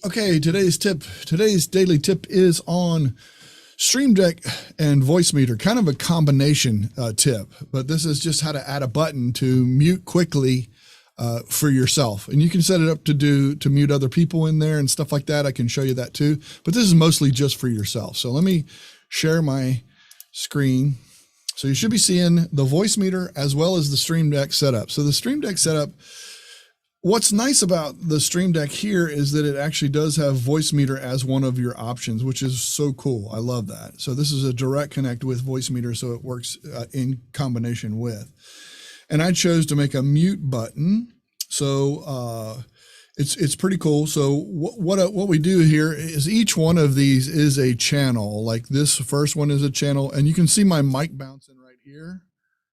Okay, today's daily tip is on Stream Deck and voicemeeter, kind of a combination tip, but this is just how to add a button to mute quickly for yourself. And you can set it up to mute other people in there and stuff like that. I can show you that too, but this is mostly just for yourself. So let me share my screen. So you should be seeing the voicemeeter as well as the Stream Deck setup. So the Stream Deck setup, what's nice about the Stream Deck here is that it actually does have voicemeeter as one of your options, which is so cool. I love that. So this is a direct connect with voicemeter, so it works in combination with. And I chose to make a mute button. So it's pretty cool. So what we do here is each one of these is a channel. Like this first one is a channel, and you can see my mic bouncing right here.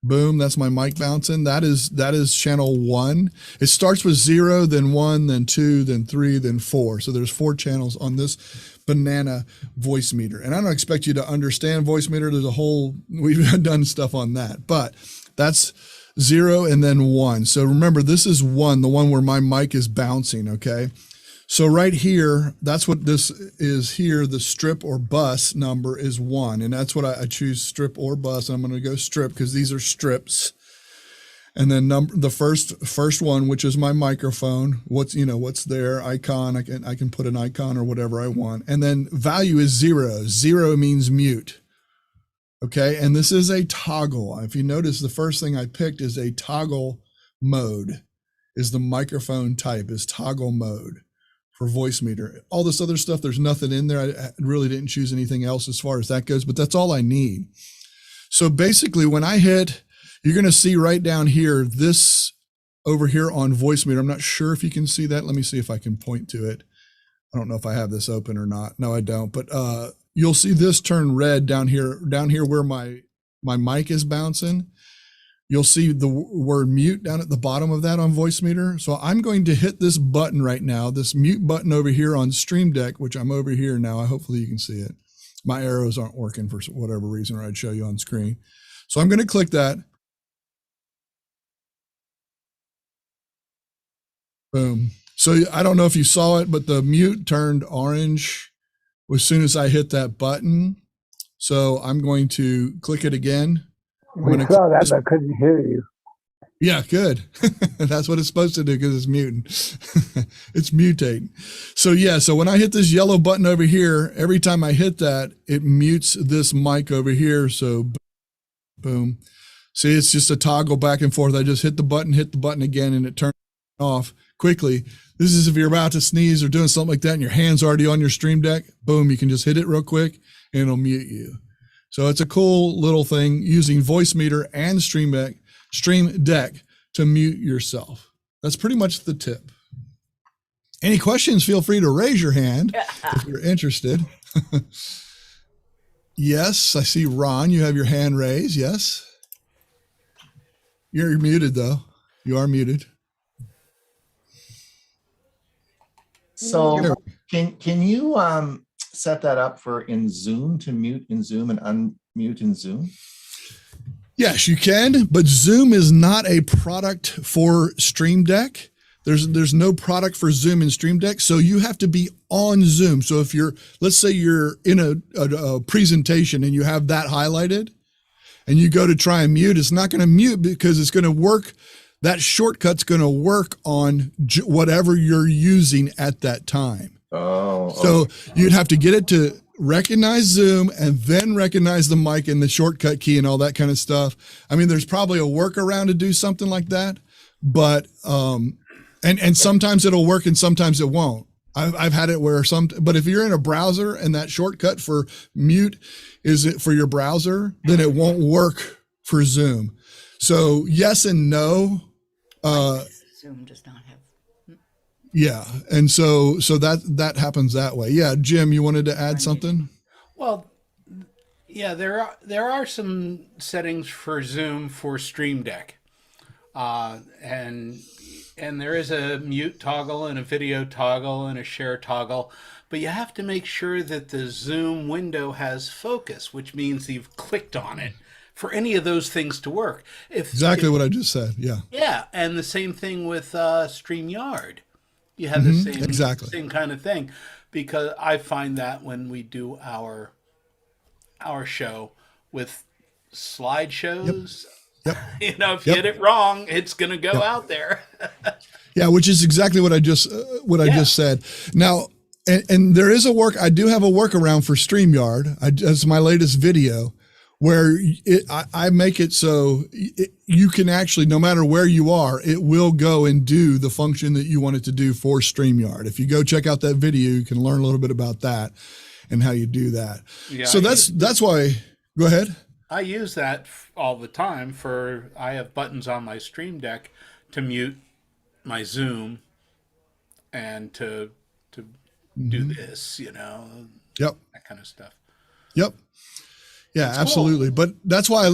Boom, that's my mic bouncing. That is channel 1. It starts with 0, then 1, then 2, then 3, then 4. So there's 4 channels on this banana voicemeter. And I don't expect you to understand voicemeter. We've done stuff on that, but that's 0 and then 1. So remember, this is 1, the one where my mic is bouncing, okay? So right here, that's what this is here. The strip or bus number is 1. And that's what I choose, strip or bus. I'm going to go strip because these are strips. And then the first one, which is my microphone, what's there, icon, I can put an icon or whatever I want. And then value is 0. 0 means mute. Okay. And this is a toggle. If you notice, the first thing I picked is a toggle mode, is the microphone type, is toggle mode for voicemeter. All this other stuff, there's nothing in there. I really didn't choose anything else as far as that goes, but that's all I need. So basically when I hit, you're going to see right down here, this over here on voicemeter. I'm not sure if you can see that. Let me see if I can point to it. I don't know if I have this open or not. No, I don't. But you'll see this turn red down here where my mic is bouncing. You'll see the word mute down at the bottom of that on voicemeter. So I'm going to hit this button right now, this mute button over here on Stream Deck, which I'm over here now. Hopefully you can see it. My arrows aren't working for whatever reason, or I'd show you on screen. So I'm going to click that. Boom. So I don't know if you saw it, but the mute turned orange as soon as I hit that button. So I'm going to click it again. We saw that, but I couldn't hear you. Yeah, good. That's what it's supposed to do because it's muting. It's mutating. So yeah, so when I hit this yellow button over here, every time I hit that, it mutes this mic over here. So boom. See, it's just a toggle back and forth. I just hit the button again, and it turns off quickly. This is if you're about to sneeze or doing something like that and your hand's already on your Stream Deck. Boom, you can just hit it real quick and it'll mute you. So it's a cool little thing using voicemeter and Stream Deck to mute yourself. That's pretty much the tip. Any questions, feel free to raise your hand if you're interested. Yes, I see Ron, you have your hand raised. Yes. You're muted though. You are muted. So can you set that up for in Zoom, to mute in Zoom and unmute in Zoom? Yes, you can, but Zoom is not a product for Stream Deck. There's no product for Zoom in Stream Deck, so you have to be on Zoom. So if let's say you're in a presentation and you have that highlighted and you go to try and mute, it's not going to mute because it's going to work. That shortcut's going to work on whatever you're using at that time. Oh, so you'd have to get it to recognize Zoom and then recognize the mic and the shortcut key and all that kind of stuff. I mean, there's probably a workaround to do something like that, but and sometimes it'll work and sometimes it won't. I've had it where but if you're in a browser and that shortcut for mute is it for your browser, then it won't work for Zoom. So yes and no. Zoom does not have. Yeah, and so that happens that way. Yeah, Jim, you wanted to add something? Well, yeah, there are some settings for Zoom for Stream Deck, and there is a mute toggle and a video toggle and a share toggle, but you have to make sure that the Zoom window has focus, which means you've clicked on it for any of those things to work. Exactly what I just said. Yeah. Yeah, and the same thing with StreamYard. You have the same exactly. same kind of thing, because I find that when we do our show with slideshows, Yep. you know, if you hit it wrong, it's going to go out there. Yeah, which is exactly what I just said. Now, and there is I do have a workaround for StreamYard. That's my latest video, where I make it so you can actually, no matter where you are, it will go and do the function that you want it to do for StreamYard. If you go check out that video, you can learn a little bit about that and how you do that. Yeah, so that's why. Go ahead. I use that all the time I have buttons on my Stream Deck to mute my Zoom and to do this, you know. Yep. That kind of stuff. Yep. Yeah, it's absolutely. Cool. But that's why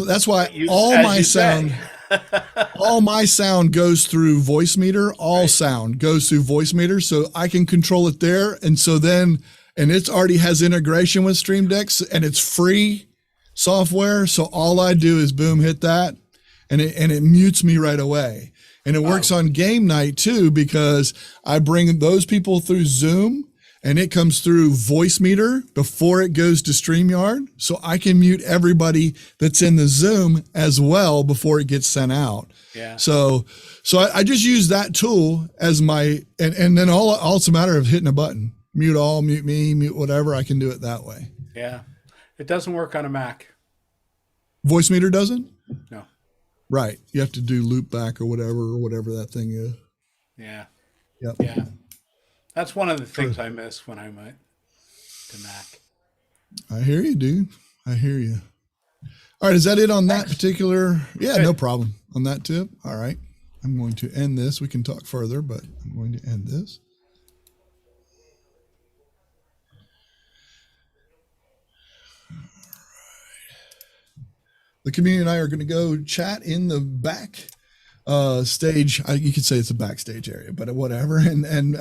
all my sound goes through voicemeeter. All sound goes through voicemeter, so I can control it there. And so then, and it already has integration with Stream Decks, and it's free software. So all I do is boom, hit that, and it mutes me right away. And it works on game night too, because I bring those people through Zoom, and it comes through voicemeter before it goes to StreamYard. So I can mute everybody that's in the Zoom as well before it gets sent out. Yeah. So I just use that tool as my, and then all it's a matter of hitting a button, mute all, mute me, mute whatever. I can do it that way. Yeah. It doesn't work on a Mac. Voicemeter doesn't? No. Right. You have to do loop back or whatever that thing is. Yeah. Yep. Yeah. That's one of the things I miss when I'm to Mac. I hear you, dude. I hear you. All right. Is that it on that particular? Yeah, no problem on that tip. All right. I'm going to end this. We can talk further, but I'm going to end this. All right. The community and I are going to go chat in the back stage. You could say it's a backstage area, but whatever. And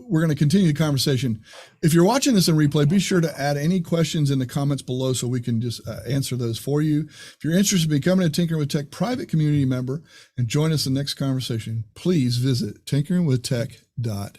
we're going to continue the conversation. If you're watching this in replay, be sure to add any questions in the comments below so we can just answer those for you. If you're interested in becoming a Tinkering with Tech private community member and join us in the next conversation, please visit tinkeringwithtech.tv.